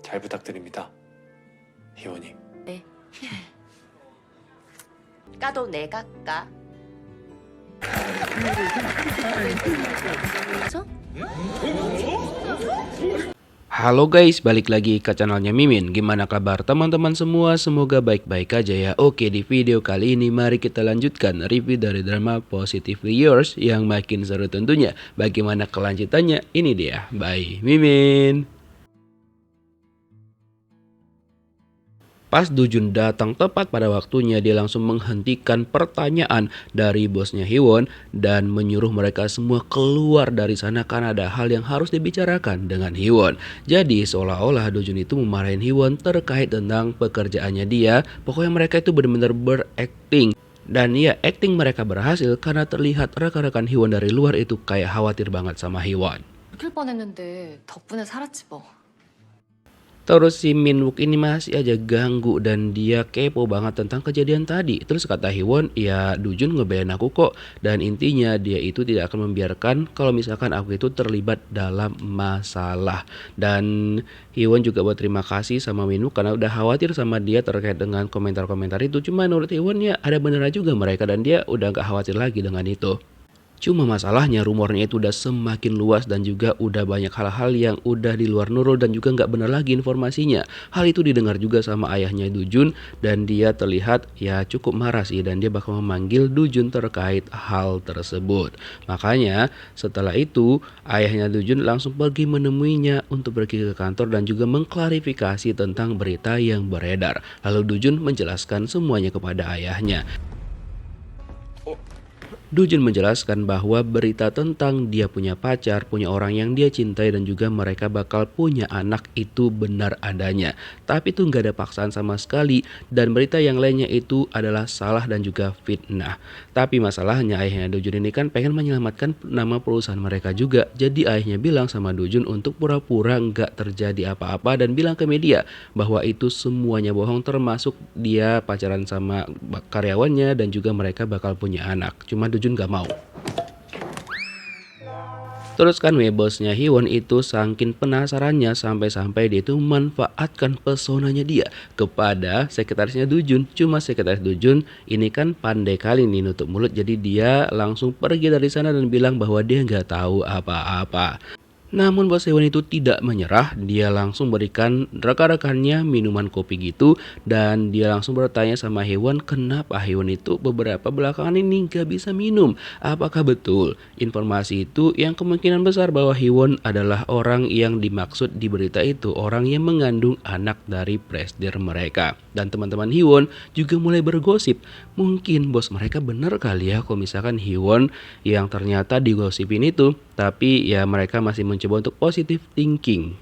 잘 부탁드립니다, 희원님. 네. 까도 내가 까. 그래서? Halo guys, balik lagi ke channelnya Mimin. Gimana kabar teman-teman semua? Semoga baik-baik aja ya. Oke, di video kali ini mari kita lanjutkan review dari drama Positively Yours yang makin seru tentunya. Bagaimana kelanjutannya? Ini dia, by Mimin. Pas Dujun datang tepat pada waktunya, dia langsung menghentikan pertanyaan dari bosnya Hiwon dan menyuruh mereka semua keluar dari sana karena ada hal yang harus dibicarakan dengan Hiwon. Jadi seolah-olah Dujun itu memarahin Hiwon terkait tentang pekerjaannya dia. Pokoknya mereka itu benar-benar berakting. Dan ya, acting mereka berhasil karena terlihat rekan-rekan Hiwon dari luar itu kayak khawatir banget sama Hiwon. 죽일 뻔했는데 덕분에 살았지 뭐. Terus si Minwook ini masih aja ganggu dan dia kepo banget tentang kejadian tadi. Terus kata Hiwon, ya Dujun ngebelain aku kok. Dan intinya dia itu tidak akan membiarkan kalau misalkan aku itu terlibat dalam masalah. Dan Hiwon juga berterima kasih sama Minwook karena udah khawatir sama dia terkait dengan komentar-komentar itu. Cuma menurut Hiwon ya ada benernya juga mereka dan dia udah gak khawatir lagi dengan itu. Cuma masalahnya rumornya itu udah semakin luas dan juga udah banyak hal-hal yang udah di luar Nurul dan juga nggak benar lagi informasinya. Hal itu didengar juga sama ayahnya Dujun dan dia terlihat ya cukup marah sih dan dia bakal memanggil Dujun terkait hal tersebut. Makanya setelah itu ayahnya Dujun langsung pergi menemuinya untuk pergi ke kantor dan juga mengklarifikasi tentang berita yang beredar. Lalu Dujun menjelaskan semuanya kepada ayahnya. Dujun menjelaskan bahwa berita tentang dia punya pacar, punya orang yang dia cintai dan juga mereka bakal punya anak itu benar adanya. Tapi itu nggak ada paksaan sama sekali dan berita yang lainnya itu adalah salah dan juga fitnah. Tapi masalahnya ayahnya Dujun ini kan pengen menyelamatkan nama perusahaan mereka juga. Jadi ayahnya bilang sama Dujun untuk pura-pura nggak terjadi apa-apa dan bilang ke media bahwa itu semuanya bohong termasuk dia pacaran sama karyawannya dan juga mereka bakal punya anak. Cuma Dujun gak mau. Terus kan bosnya Hiwon itu saking penasarannya sampai-sampai dia itu memanfaatkan pesonanya dia kepada sekretarisnya Dujun. Cuma sekretaris Dujun ini kan pandai kali nih nutup mulut, jadi dia langsung pergi dari sana dan bilang bahwa dia nggak tahu apa-apa. Namun bos Hiwon itu tidak menyerah, dia langsung berikan rekan-rekannya minuman kopi gitu dan dia langsung bertanya sama Hiwon kenapa Hiwon itu beberapa belakangan ini gak bisa minum. Apakah betul informasi itu yang kemungkinan besar bahwa Hiwon adalah orang yang dimaksud di berita itu, orang yang mengandung anak dari presdir mereka. Dan teman-teman Hiwon juga mulai bergosip, mungkin bos mereka bener kali ya kalau misalkan Hiwon yang ternyata digosipin itu. Tapi ya mereka masih mencoba untuk positive thinking.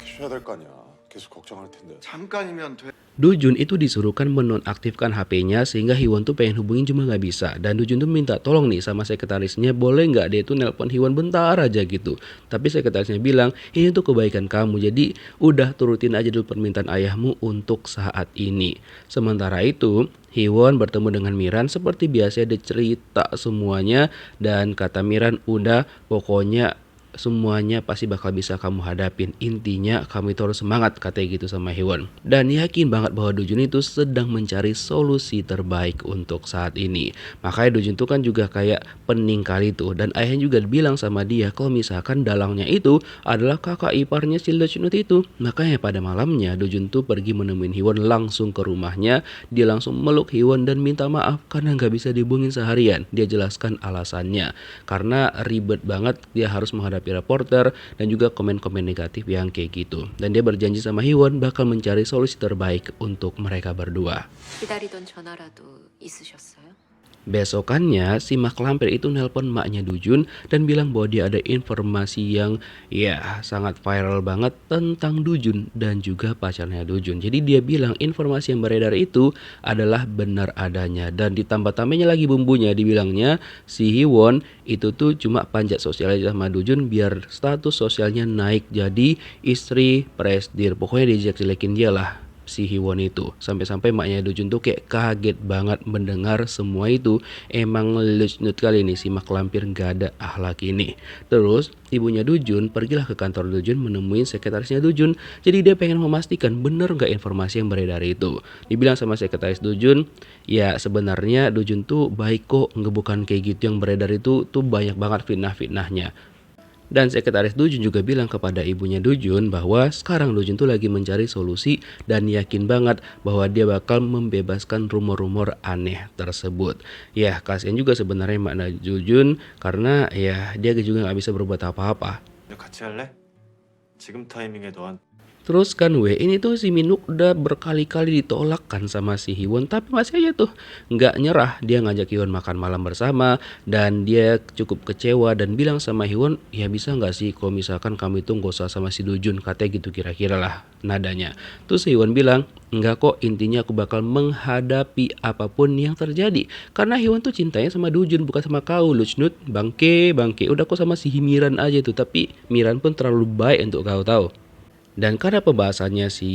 쉬어야 될 거 아니야. 계속 걱정할 텐데. 잠깐이면 돼. Dujun itu disuruhkan menonaktifkan HP-nya sehingga Hiwon tuh pengen hubungin cuma nggak bisa. Dan Dujun tuh minta tolong nih sama sekretarisnya, boleh nggak dia tuh nelpon Hiwon bentar aja gitu. Tapi sekretarisnya bilang ini tuh kebaikan kamu, jadi udah turutin aja dulu permintaan ayahmu untuk saat ini. Sementara itu Hiwon bertemu dengan Miran seperti biasa, dia cerita semuanya dan kata Miran udah pokoknya semuanya pasti bakal bisa kamu hadapin, intinya kamu itu harus semangat, katanya gitu sama Hiwon. Dan yakin banget bahwa Dujun itu sedang mencari solusi terbaik untuk saat ini. Makanya Dujun tuh kan juga kayak pening kali tuh. Dan ayahnya juga bilang sama dia kalau misalkan dalangnya itu adalah kakak iparnya si Lecunut itu. Makanya pada malamnya Dujun tuh pergi menemuin Hiwon langsung ke rumahnya. Dia langsung meluk Hiwon dan minta maaf karena nggak bisa dihubungin seharian. Dia jelaskan alasannya karena ribet banget, dia harus menghadapi reporter dan juga komen-komen negatif yang kayak gitu. Dan dia berjanji sama Hiwon bakal mencari solusi terbaik untuk mereka berdua. 기다리던 전화라도 있으셨어요? Besokannya si mak lampir itu nelpon maknya Dujun dan bilang bahwa dia ada informasi yang ya sangat viral banget tentang Dujun dan juga pacarnya Dujun. Jadi dia bilang informasi yang beredar itu adalah benar adanya dan ditambah-tambahnya lagi bumbunya, dibilangnya si Hiwon itu tuh cuma panjat sosial aja sama Dujun biar status sosialnya naik jadi istri presdir. Pokoknya dijek-jelekin dia lah. si Hiwon itu. Sampai-sampai maknya Dojun tuh kayak kaget banget mendengar semua itu. Emang lucu kali nih si mak lampir gak ada akhlak ini. Terus ibunya Dojun pergilah ke kantor Dojun menemui sekretarisnya Dojun. Jadi dia pengen memastikan bener gak informasi yang beredar itu. Dibilang sama sekretaris Dojun, ya sebenarnya Dojun tuh baik kok, nggak bukan kayak gitu, yang beredar itu tuh banyak banget fitnah-fitnahnya. Dan sekretaris Dojun juga bilang kepada ibunya Dojun bahwa sekarang Dojun tuh lagi mencari solusi dan yakin banget bahwa dia bakal membebaskan rumor-rumor aneh tersebut. Ya kasihan juga sebenarnya makna Dojun karena ya dia juga nggak bisa berbuat apa-apa. 같이 할래? 지금 타이밍에 너한 Terus kan ini tuh si Minwook udah berkali-kali ditolak kan sama si Hiwon, tapi masih aja tuh nggak nyerah. Dia ngajak Hiwon makan malam bersama dan dia cukup kecewa dan bilang sama Hiwon, ya bisa nggak sih kalau misalkan kamu itu nggak usah sama si Dojun, katanya gitu kira-kira lah nadanya. Terus Hiwon bilang, enggak kok, intinya aku bakal menghadapi apapun yang terjadi. Karena Hiwon tuh cintanya sama Dojun bukan sama kau, Lucnut. Bangke. Udah kok sama si Miran aja tuh, tapi Miran pun terlalu baik untuk kau tahu. Dan karena pembahasannya si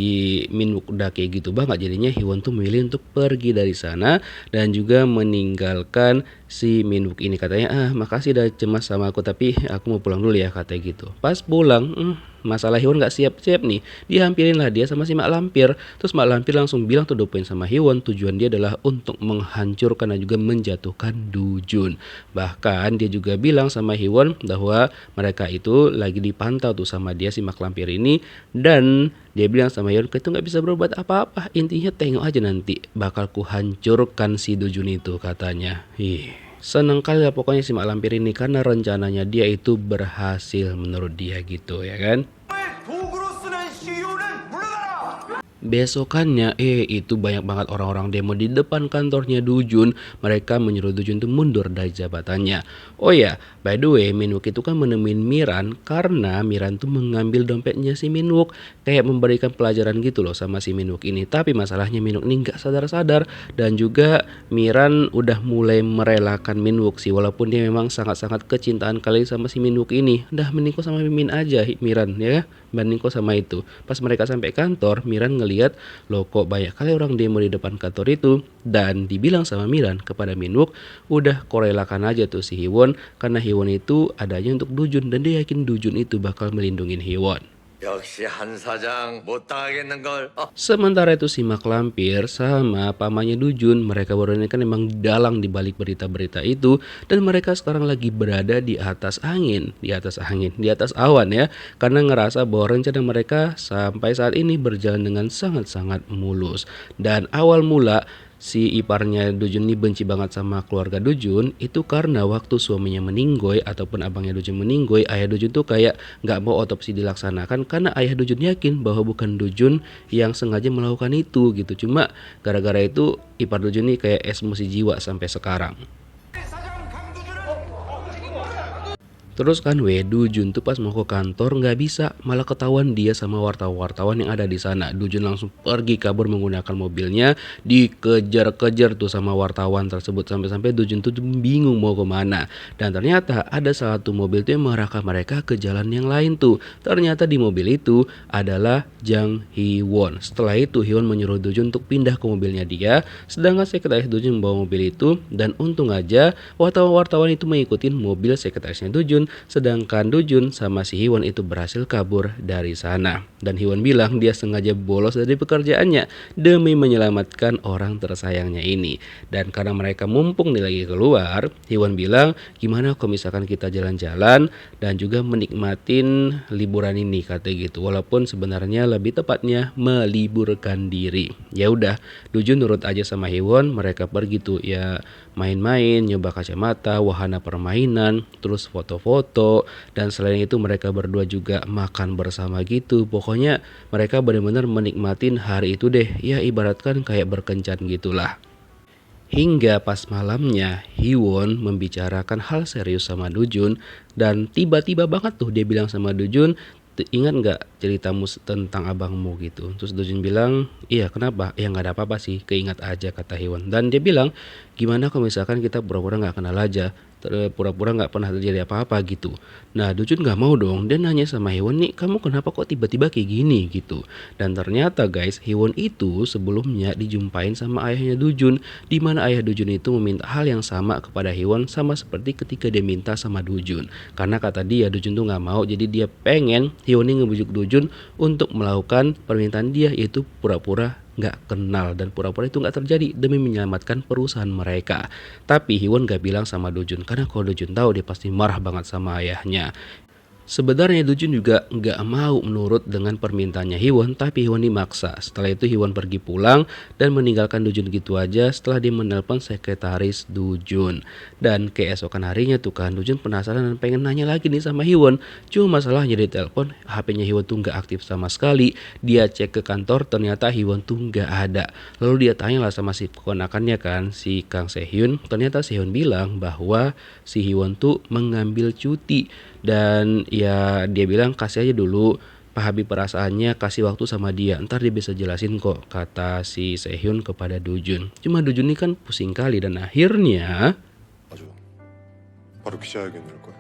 Minwook udah kayak gitu banget, jadinya Hiwon tuh memilih untuk pergi dari sana dan juga meninggalkan si Minwook ini. Katanya, makasih udah cemas sama aku, tapi aku mau pulang dulu ya, katanya gitu. Pas pulang, masalah Hiwon gak siap-siap nih. Dihampirin lah dia sama si mak lampir. Terus mak lampir langsung bilang tuh dopain sama Hiwon, tujuan dia adalah untuk menghancurkan dan juga menjatuhkan Dojun. Bahkan dia juga bilang sama Hiwon bahwa mereka itu lagi dipantau tuh sama dia si mak lampir ini. Dan dia bilang sama Hiwon, itu gak bisa berbuat apa-apa, intinya tengok aja nanti bakal ku hancurkan si Dojun itu, katanya. Seneng kali lah pokoknya si mak lampir ini karena rencananya dia itu berhasil menurut dia gitu ya kan. Besokannya itu banyak banget orang-orang demo di depan kantornya Dojun. Mereka menyuruh Dojun tuh mundur dari jabatannya. Oh ya, by the way, Minwook itu kan menemuin Miran karena Miran tuh mengambil dompetnya si Minwook, kayak memberikan pelajaran gitu loh sama si Minwook ini. Tapi masalahnya Minwook ini nggak sadar-sadar dan juga Miran udah mulai merelakan Minwook sih, walaupun dia memang sangat-sangat kecintaan kali sama si Minwook ini. Udah mending kok sama Mimin aja Miran ya, banding kok sama itu. Pas mereka sampai kantor, Miran ngelihat loh kok banyak kali orang demo di depan kantor itu, dan dibilang sama Miran kepada Minwook, udah korelakan aja tuh si Hiwon karena Hiwon itu adanya untuk Dojun dan dia yakin Dojun itu bakal melindungi Hiwon. 역시 한 사장 못 당하겠는걸. Sementara itu si mak lampir sama pamannya Dojun, mereka baru ini kan emang dalang di balik berita-berita itu, dan mereka sekarang lagi berada di atas angin, di atas awan ya, karena ngerasa bahwa rencana mereka sampai saat ini berjalan dengan sangat-sangat mulus. Dan awal mula si iparnya Dojun ini benci banget sama keluarga Dojun itu karena waktu suaminya meninggoy ataupun abangnya Dojun meninggoy, ayah Dojun tuh kayak nggak mau otopsi dilaksanakan karena ayah Dojun yakin bahwa bukan Dojun yang sengaja melakukan itu gitu. Cuma gara-gara itu ipar Dojun ini kayak emosi jiwa sampai sekarang. Terus kan Dojun tuh pas mau ke kantor nggak bisa, malah ketahuan dia sama wartawan-wartawan yang ada di sana. Dojun langsung pergi kabur menggunakan mobilnya, dikejar-kejar tuh sama wartawan tersebut sampai-sampai Dojun tuh bingung mau kemana. Dan ternyata ada salah satu mobil tuh yang mengarahkan mereka ke jalan yang lain tuh. Ternyata di mobil itu adalah Jang Hiwon. Setelah itu Hiwon menyuruh Dojun untuk pindah ke mobilnya dia, sedangkan sekretaris Dojun membawa mobil itu. Dan untung aja wartawan-wartawan itu mengikuti mobil sekretarisnya Dojun, sedangkan Dojun sama si Hiwon itu berhasil kabur dari sana. Dan Hiwon bilang dia sengaja bolos dari pekerjaannya demi menyelamatkan orang tersayangnya ini. Dan karena mereka mumpung nih lagi keluar, Hiwon bilang gimana kalau misalkan kita jalan-jalan dan juga menikmatin liburan ini, katanya gitu. Walaupun sebenarnya lebih tepatnya meliburkan diri. Ya udah, Dojun nurut aja sama Hiwon. Mereka pergi tuh ya main-main, nyoba kacamata, wahana permainan, terus foto-foto, dan selain itu mereka berdua juga makan bersama gitu. Pokoknya mereka benar-benar menikmatin hari itu deh, ya ibaratkan kayak berkencan gitulah. Hingga pas malamnya Hiwon membicarakan hal serius sama Dojun, dan tiba-tiba banget tuh dia bilang sama Dojun, ingat nggak ceritamu tentang abangmu gitu. Terus Dojun bilang, iya kenapa? Ya nggak ada apa-apa sih, keingat aja, kata Hiwon. Dan dia bilang, gimana kalau misalkan kita pura-pura nggak kenal aja. pura-pura nggak pernah terjadi apa-apa gitu. Nah Dojun nggak mau dong, dia nanya sama Hewon, nih kamu kenapa kok tiba-tiba kayak gini gitu. Dan ternyata guys, Hewon itu sebelumnya dijumpain sama ayahnya Dojun, di mana ayah Dojun itu meminta hal yang sama kepada Hewon, sama seperti ketika dia minta sama Dojun. Karena kata dia Dojun tuh nggak mau, jadi dia pengen Hewon ini ngebujuk Dojun untuk melakukan permintaan dia, yaitu pura-pura nggak kenal dan pura-pura itu nggak terjadi demi menyelamatkan perusahaan mereka. Tapi Hewon gak bilang sama Dojun, karena kalau Dojun tahu dia pasti marah banget sama ayahnya. Sebenarnya Dojun juga nggak mau menurut dengan permintaannya Hewon, tapi Hewon dimaksa. Setelah itu Hewon pergi pulang dan meninggalkan Dojun gitu aja setelah dia menelpon sekretaris Dojun. Dan keesokan harinya tuh kan Dojun penasaran dan pengen nanya lagi nih sama Hewon. Cuma masalahnya di telepon HP-nya Hewon tuh nggak aktif sama sekali. Dia cek ke kantor, ternyata Hewon tuh nggak ada. Lalu dia tanya lah sama si keponakannya kan, si Kang Sehyun. Ternyata Sehyun bilang bahwa si Hewon tuh mengambil cuti. Dan ya dia bilang kasih aja dulu pahami perasaannya, kasih waktu sama dia, ntar dia bisa jelasin kok, kata si Sehyun kepada Dojun. Cuma Dojun ini kan pusing kali dan akhirnya 아주 바로 기자회견을 할 거야.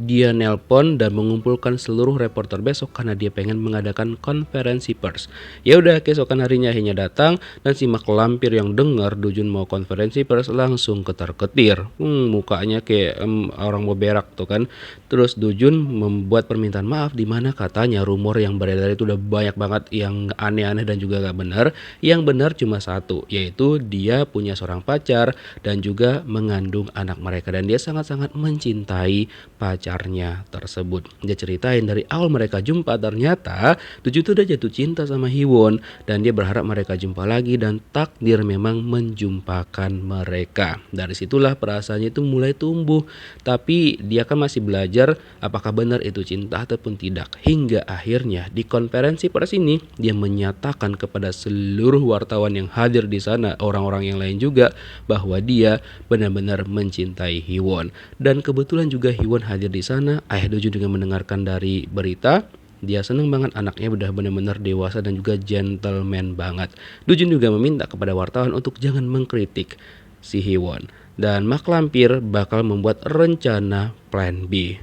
dia nelpon dan mengumpulkan seluruh reporter besok karena dia pengen mengadakan konferensi pers. Ya udah, keesokan harinya akhirnya datang dan si mak lampir yang dengar Dojun mau konferensi pers langsung ketar-ketir. Mukanya kayak orang mau berak tuh kan. Terus Dojun membuat permintaan maaf di mana katanya rumor yang beredar itu udah banyak banget yang aneh-aneh dan juga gak benar. Yang benar cuma satu, yaitu dia punya seorang pacar dan juga mengandung anak mereka, dan dia sangat-sangat mencintai pacarnya tersebut. Dia ceritain dari awal mereka jumpa, ternyata Dojun tuh udah jatuh cinta sama Hewon dan dia berharap mereka jumpa lagi dan takdir memang menjumpakan mereka. Dari situlah perasaannya itu mulai tumbuh, tapi dia kan masih belajar apakah benar itu cinta ataupun tidak. Hingga akhirnya di konferensi pers ini dia menyatakan kepada seluruh wartawan yang hadir di sana, orang-orang yang lain juga, bahwa dia benar-benar mencintai Hewon. Dan kebetulan juga Hewon hadir di sana. Ayah Dojun juga mendengarkan dari berita. Dia seneng banget anaknya udah benar-benar dewasa dan juga gentleman banget. Dojun juga meminta kepada wartawan untuk jangan mengkritik si Hewon. Dan mak lampir bakal membuat rencana plan B.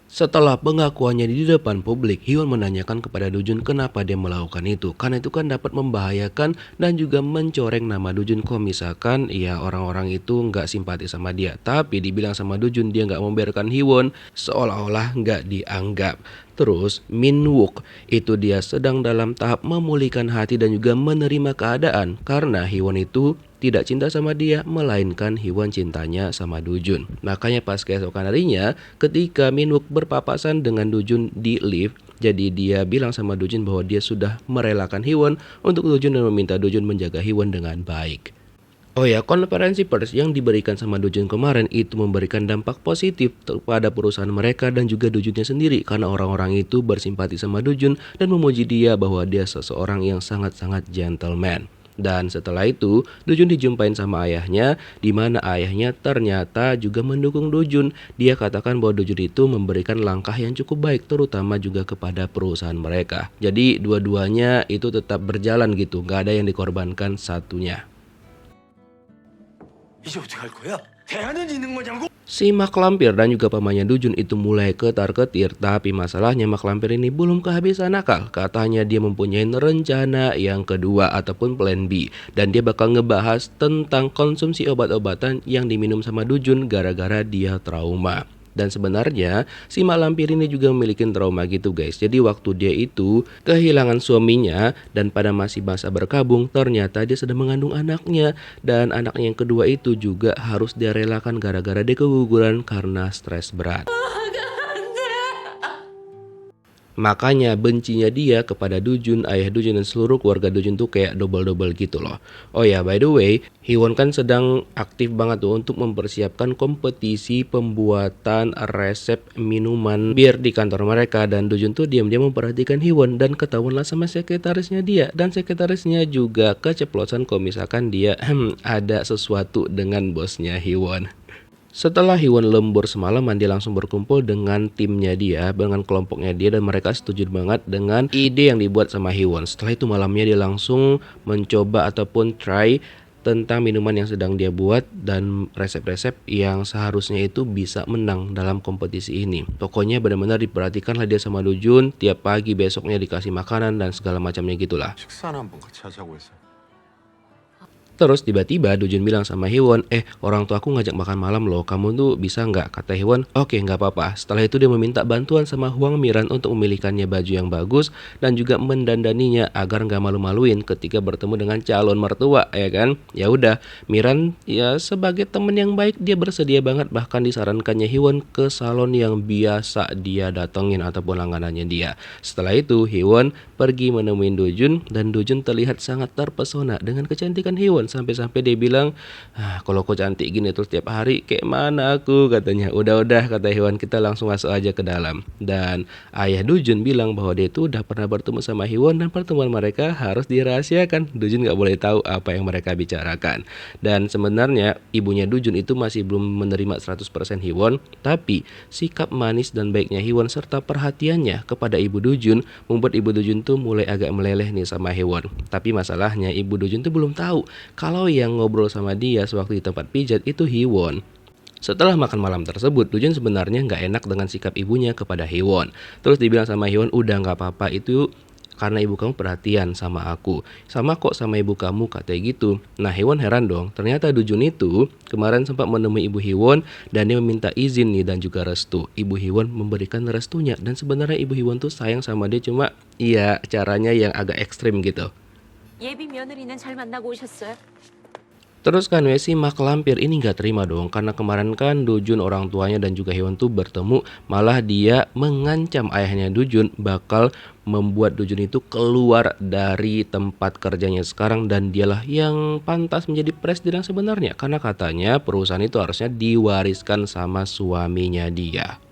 Setelah pengakuannya di depan publik, Hewon menanyakan kepada Dojun kenapa dia melakukan itu. Karena itu kan dapat membahayakan dan juga mencoreng nama Dojun kalau misalkan ya orang-orang itu nggak simpati sama dia. Tapi dibilang sama Dojun dia nggak membiarkan Hewon, seolah-olah nggak dianggap. Terus Min Wook itu dia sedang dalam tahap memulihkan hati dan juga menerima keadaan karena Hewon itu tidak cinta sama dia, melainkan Hewon cintanya sama Dojun. Makanya pas keesokan harinya ketika Min Wook berpapasan dengan Dojun di lift, jadi dia bilang sama Dojun bahwa dia sudah merelakan Hewon untuk Dojun dan meminta Dojun menjaga Hewon dengan baik. Oh ya, konferensi pers yang diberikan sama Dojun kemarin itu memberikan dampak positif kepada perusahaan mereka dan juga Dojunnya sendiri, karena orang-orang itu bersimpati sama Dojun dan memuji dia bahwa dia seseorang yang sangat-sangat gentleman. Dan setelah itu Dojun dijumpain sama ayahnya, di mana ayahnya ternyata juga mendukung Dojun. Dia katakan bahwa Dojun itu memberikan langkah yang cukup baik, terutama juga kepada perusahaan mereka. Jadi dua-duanya itu tetap berjalan gitu, gak ada yang dikorbankan satunya. 이제 어떻게 할 거야? 대안은 있는 거냐고? Si mak lampir dan juga pamannya Dojun itu mulai ketar-ketir, tapi masalahnya mak lampir ini belum kehabisan akal. Katanya dia mempunyai rencana yang kedua ataupun plan B, dan dia bakal ngebahas tentang konsumsi obat-obatan yang diminum sama Dojun gara-gara dia trauma. Dan sebenarnya si mak lampir ini juga memiliki trauma gitu guys. Jadi waktu dia itu kehilangan suaminya dan pada masih masa berkabung, ternyata dia sedang mengandung anaknya. Dan anaknya yang kedua itu juga harus dia relakan gara-gara dia keguguran karena stres berat. Makanya bencinya dia kepada Dojun, ayah Dojun dan seluruh keluarga Dojun tuh kayak double-double gitu loh. Oh ya, by the way, Hewon kan sedang aktif banget tuh untuk mempersiapkan kompetisi pembuatan resep minuman bir di kantor mereka. Dan Dojun tuh diam-diam memperhatikan Hewon dan ketahuanlah sama sekretarisnya dia. Dan sekretarisnya juga keceplosan kalau misalkan dia ada sesuatu dengan bosnya Hewon. Setelah Hewon lembur semalaman, dia langsung berkumpul dengan timnya dia, dengan kelompoknya dia, dan mereka setuju banget dengan ide yang dibuat sama Hewon. Setelah itu malamnya dia langsung mencoba ataupun try tentang minuman yang sedang dia buat dan resep-resep yang seharusnya itu bisa menang dalam kompetisi ini. Pokoknya benar-benar diperhatikanlah dia sama Dojun, tiap pagi besoknya dikasih makanan dan segala macamnya gitulah. 식사나 한번 같이 하자고 해서. Terus tiba-tiba Dojun bilang sama Hewon, orang tua aku ngajak makan malam loh, kamu tuh bisa nggak? Kata Hewon, oke nggak apa-apa. Setelah itu dia meminta bantuan sama Hwang Miran untuk memilihkannya baju yang bagus dan juga mendandaninya agar nggak malu-maluin ketika bertemu dengan calon mertua, ya kan? Ya udah, Miran ya sebagai temen yang baik dia bersedia banget, bahkan disarankannya Hewon ke salon yang biasa dia datengin ataupun langganannya dia. Setelah itu Hewon pergi menemuin Dojun dan Dojun terlihat sangat terpesona dengan kecantikan Hewon. Sampai-sampai dia bilang, kalau kau cantik gini terus tiap hari kayak mana aku, katanya. Udah kata Hewon, kita langsung masuk aja ke dalam. Dan ayah Dojun bilang bahwa dia itu udah pernah bertemu sama Hewon dan pertemuan mereka harus dirahasiakan. Dojun gak boleh tahu apa yang mereka bicarakan. Dan sebenarnya ibunya Dojun itu masih belum menerima 100% Hewon, tapi sikap manis dan baiknya Hewon serta perhatiannya kepada ibu Dojun membuat ibu Dojun tuh mulai agak meleleh nih sama Hewon. Tapi masalahnya ibu Dojun tuh belum tahu kalau yang ngobrol sama dia sewaktu di tempat pijat itu Hewon. Setelah makan malam tersebut, Dojun sebenarnya nggak enak dengan sikap ibunya kepada Hewon. Terus dibilang sama Hewon, udah nggak apa-apa, itu karena ibu kamu perhatian sama aku. Sama kok sama ibu kamu, katanya gitu. Nah Hewon heran dong, ternyata Dojun itu kemarin sempat menemui ibu Hewon dan dia meminta izin nih dan juga restu. Ibu Hewon memberikan restunya dan sebenarnya ibu Hewon tuh sayang sama dia, cuma iya caranya yang agak ekstrim gitu. 예비 며느리는 잘 만나고 오셨어요? Terus kan si mak lampir ini nggak terima dong, karena kemarin kan Dojun orang tuanya dan juga Hewon tuh bertemu, malah dia mengancam ayahnya Dojun bakal membuat Dojun itu keluar dari tempat kerjanya sekarang dan dialah yang pantas menjadi presiden yang sebenarnya, karena katanya perusahaan itu harusnya diwariskan sama suaminya dia.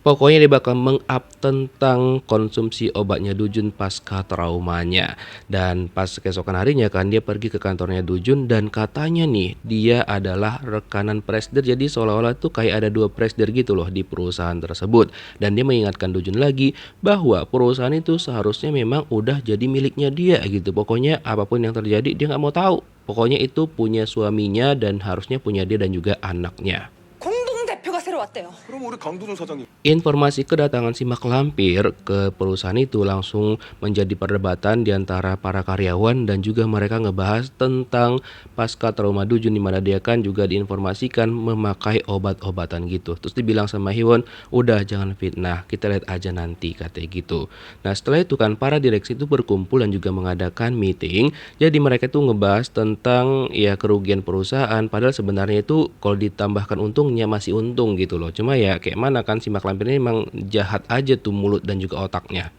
Pokoknya dia bakal meng-up tentang konsumsi obatnya Dojun pasca traumanya. Dan pas keesokan harinya kan dia pergi ke kantornya Dojun dan katanya nih dia adalah rekanan presiden. Jadi seolah-olah tuh kayak ada dua presiden gitu loh di perusahaan tersebut. Dan dia mengingatkan Dojun lagi bahwa perusahaan itu seharusnya memang udah jadi miliknya dia gitu. Pokoknya apapun yang terjadi dia nggak mau tahu. Pokoknya itu punya suaminya dan harusnya punya dia dan juga anaknya. 공동대표가 새로 왔대요. 그럼 우리 강도준 사장님. Informasi kedatangan si mak lampir ke perusahaan itu langsung menjadi perdebatan di antara para karyawan dan juga mereka ngebahas tentang pasca trauma Dojun, di mana dia kan juga diinformasikan memakai obat-obatan gitu. Terus dibilang sama Hewon, udah jangan fitnah, kita lihat aja nanti, katanya gitu. Nah setelah itu kan para direksi itu berkumpul dan juga mengadakan meeting. Jadi mereka tuh ngebahas tentang ya kerugian perusahaan, padahal sebenarnya itu kalau ditambahkan untungnya masih untung gitu loh. Cuma ya kayak mana kan si mak lampir ini emang jahat aja tuh mulut dan juga otaknya.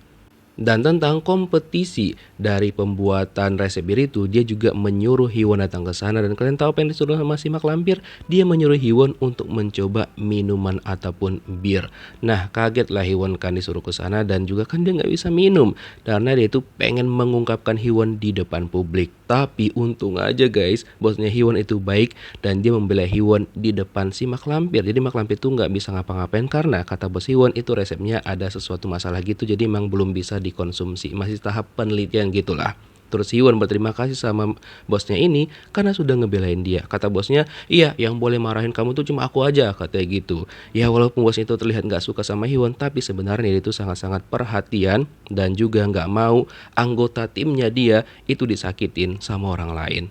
Dan tentang kompetisi dari pembuatan resep bir itu, dia juga menyuruh Hewon datang ke sana. Dan kalian tahu apa yang disuruh sama si mak lampir? Dia menyuruh Hewon untuk mencoba minuman ataupun bir. Nah kagetlah Hewon kan disuruh ke sana dan juga kan dia nggak bisa minum karena dia itu pengen mengungkapkan Hewon di depan publik. Tapi untung aja guys, bosnya Hewon itu baik dan dia membela Hewon di depan si mak lampir. Jadi mak lampir tuh nggak bisa ngapa-ngapain karena kata bos Hewon itu resepnya ada sesuatu masalah gitu, jadi emang belum bisa dikonsumsi, masih tahap penelitian gitulah. Terus Hewon berterima kasih sama bosnya ini karena sudah ngebelain dia. Kata bosnya, iya yang boleh marahin kamu tuh cuma aku aja, katanya gitu. Ya walaupun bosnya itu terlihat nggak suka sama Hewon, tapi sebenarnya dia itu sangat-sangat perhatian dan juga nggak mau anggota timnya dia itu disakitin sama orang lain.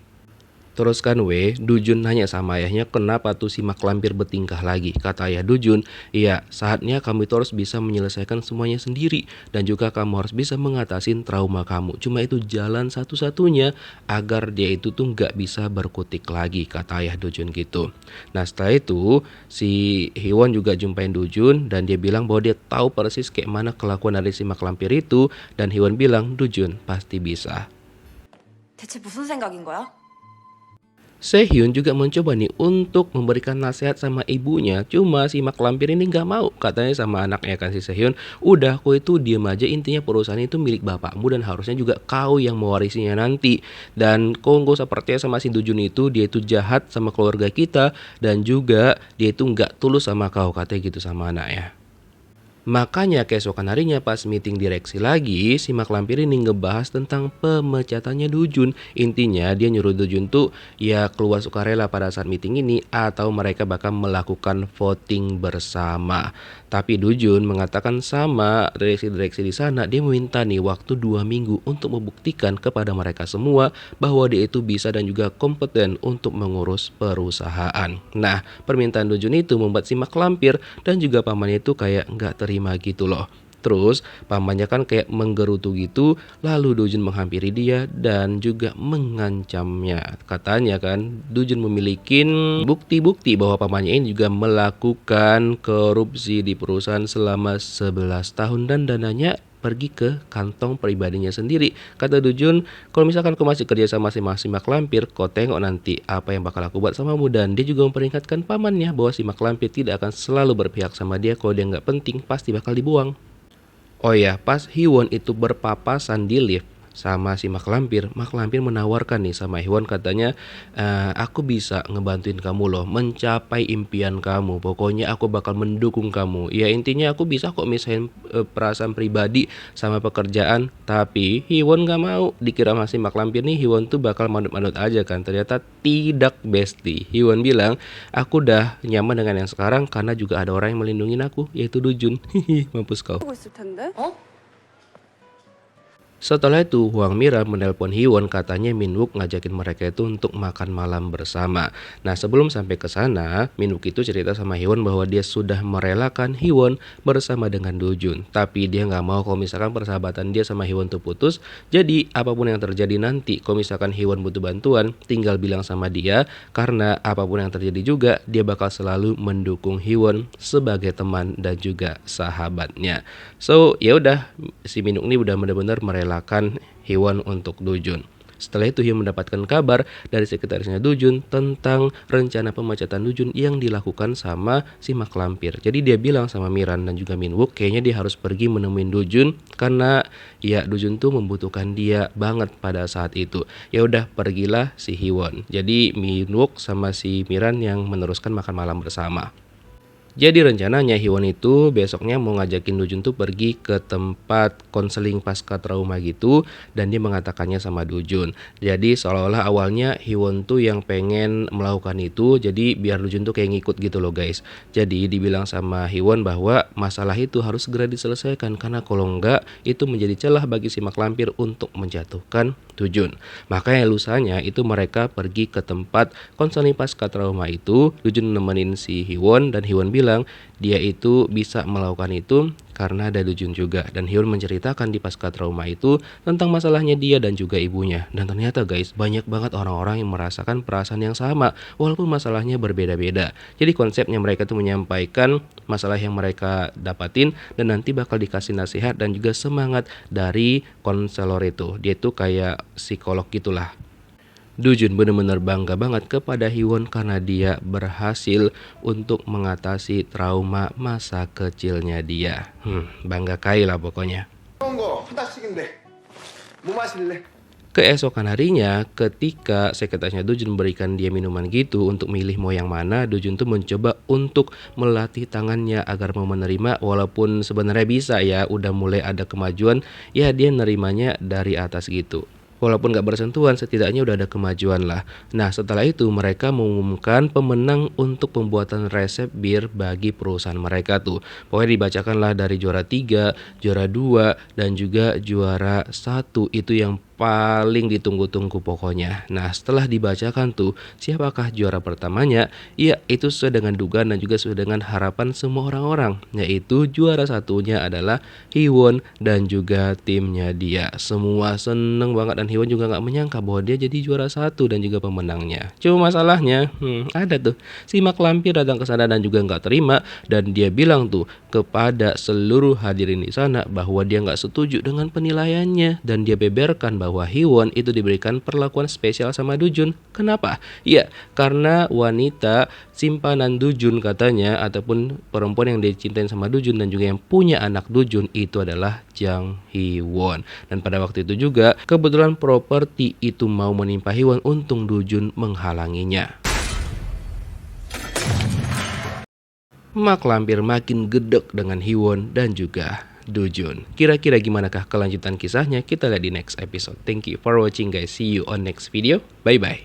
Terus kan Dojun nanya sama ayahnya kenapa tuh si mak lampir bertingkah lagi. Kata ayah Dojun, iya saatnya kamu itu harus bisa menyelesaikan semuanya sendiri dan juga kamu harus bisa mengatasin trauma kamu. Cuma itu jalan satu-satunya agar dia itu tuh nggak bisa berkutik lagi, kata ayah Dojun gitu. Nah setelah itu si Hewon juga jumpain Dojun dan dia bilang bahwa dia tahu persis kayak mana kelakuan dari si mak lampir itu. Dan Hewon bilang Dojun pasti bisa. 대체 무슨 생각인 거야? Sehyun juga mencoba nih untuk memberikan nasihat sama ibunya, cuma si mak lampir ini nggak mau. Katanya sama anaknya kan si Sehyun, udah kau itu diem aja, intinya perusahaan itu milik bapakmu dan harusnya juga kau yang mewarisinya nanti. Dan kau nggak usah percaya sama si Dojun itu, dia itu jahat sama keluarga kita dan juga dia itu nggak tulus sama kau, katanya gitu sama anaknya. Makanya keesokan harinya pas meeting direksi lagi, si mak lampir ini ngebahas tentang pemecatannya Dujun. Intinya dia nyuruh Dujun tuh ya keluar sukarela pada saat meeting ini atau mereka bakal melakukan voting bersama. Tapi Dujun mengatakan sama direksi-direksi di sana, dia meminta nih waktu 2 minggu untuk membuktikan kepada mereka semua bahwa dia itu bisa dan juga kompeten untuk mengurus perusahaan. Nah, permintaan Dujun itu membuat si mak lampir dan juga pamannya itu kayak nggak terima gitu loh. Terus pamannya kan kayak menggerutu gitu, lalu Dujun menghampiri dia dan juga mengancamnya. Katanya kan Dujun memiliki bukti-bukti bahwa pamannya ini juga melakukan korupsi di perusahaan selama 11 tahun dan dananya pergi ke kantong pribadinya sendiri. Kata Dujun, kalau misalkan kau masih kerja sama si mak lampir, kau tengok nanti apa yang bakal aku buat samamu. Dan dia juga memperingatkan pamannya bahwa si mak lampir tidak akan selalu berpihak sama dia. Kalau dia nggak penting pasti bakal dibuang. Oh ya, pas Hiwon itu berpapasan di lift sama si mak lampir menawarkan nih sama Hiwon, katanya aku bisa ngebantuin kamu loh mencapai impian kamu, pokoknya aku bakal mendukung kamu. Ya intinya aku bisa kok misahin perasaan pribadi sama pekerjaan. Tapi Hiwon gak mau. Dikira masih mak lampir nih Hiwon tuh bakal manut-manut aja kan, ternyata tidak bestie. Hiwon bilang aku udah nyaman dengan yang sekarang karena juga ada orang yang melindungi aku, yaitu Dujun. Mampus kau. 어? Setelah itu, Hwang Mira menelpon Hiwon, katanya Minwook ngajakin mereka itu untuk makan malam bersama. Nah, sebelum sampai ke sana, Minwook itu cerita sama Hiwon bahwa dia sudah merelakan Hiwon bersama dengan Dujun. Tapi dia nggak mau kalau misalkan persahabatan dia sama Hiwon tuh putus. Jadi, apapun yang terjadi nanti, kalau misalkan Hiwon butuh bantuan, tinggal bilang sama dia. Karena apapun yang terjadi juga, dia bakal selalu mendukung Hiwon sebagai teman dan juga sahabatnya. So, ya udah, si Minwook ini udah benar-benar merelakan Hiwon untuk Dujun. Setelah itu Hiwon mendapatkan kabar dari sekretarisnya Dujun tentang rencana pemecatan Dujun yang dilakukan sama si mak lampir. Jadi dia bilang sama Miran dan juga Minwook kayaknya dia harus pergi menemuin Dujun karena ya Dujun tuh membutuhkan dia banget pada saat itu. Ya udah, pergilah si Hiwon. Jadi Minwook sama si Miran yang meneruskan makan malam bersama. Jadi rencananya Hiwon itu besoknya mau ngajakin Dujun tuh pergi ke tempat konseling pasca trauma gitu, dan dia mengatakannya sama Dujun. Jadi seolah-olah awalnya Hiwon tuh yang pengen melakukan itu, jadi biar Dujun tuh kayak ngikut gitu loh guys. Jadi dibilang sama Hiwon bahwa masalah itu harus segera diselesaikan karena kalau enggak itu menjadi celah bagi si mak lampir untuk menjatuhkan Dujun. Makanya lusanya itu mereka pergi ke tempat konseling pasca trauma itu. Dujun nemenin si Hiwon dan Hiwon bilang dia itu bisa melakukan itu karena ada Dujun juga. Dan Hiwon menceritakan di pasca trauma itu tentang masalahnya dia dan juga ibunya. Dan ternyata guys, banyak banget orang-orang yang merasakan perasaan yang sama walaupun masalahnya berbeda-beda. Jadi konsepnya mereka tuh menyampaikan masalah yang mereka dapatin dan nanti bakal dikasih nasihat dan juga semangat dari konselor itu. Dia tuh kayak psikolog gitulah. Dujun benar-benar bangga banget kepada Hiwon karena dia berhasil untuk mengatasi trauma masa kecilnya dia. Bangga kali lah pokoknya. Keesokan harinya, ketika sekretarisnya Dujun berikan dia minuman gitu untuk milih mau yang mana, Dujun tuh mencoba untuk melatih tangannya agar mau menerima, walaupun sebenarnya bisa ya, udah mulai ada kemajuan, ya dia nerimanya dari atas gitu. Walaupun gak bersentuhan, setidaknya udah ada kemajuan lah. Nah setelah itu mereka mengumumkan pemenang untuk pembuatan resep bir bagi perusahaan mereka tuh. Pokoknya dibacakanlah dari juara 3, juara 2, dan juga juara 1. Itu yang paling ditunggu-tunggu pokoknya. Nah setelah dibacakan tuh siapakah juara pertamanya? Ya itu sesuai dengan dugaan dan juga sesuai dengan harapan semua orang-orang, yaitu juara satunya adalah Hiwon dan juga timnya dia. Semua seneng banget dan Hiwon juga gak menyangka bahwa dia jadi juara 1 dan juga pemenangnya. Cuma masalahnya ada tuh si mak lampir datang ke sana dan juga gak terima, dan dia bilang tuh kepada seluruh hadirin di sana bahwa dia gak setuju dengan penilaiannya, dan dia beberkan bahwa Hiwon itu diberikan perlakuan spesial sama Dujun. Kenapa? Ya, karena wanita simpanan Dujun katanya, ataupun perempuan yang dicintain sama Dujun dan juga yang punya anak Dujun itu adalah Jang Hiwon. Dan pada waktu itu juga kebetulan properti itu mau menimpa Hiwon, untung Dujun menghalanginya. Mak Lampir makin gedek dengan Hiwon dan juga Dojun. Kira-kira gimanakah kelanjutan kisahnya? Kita lihat di next episode. Thank you for watching guys. See you on next video. Bye bye.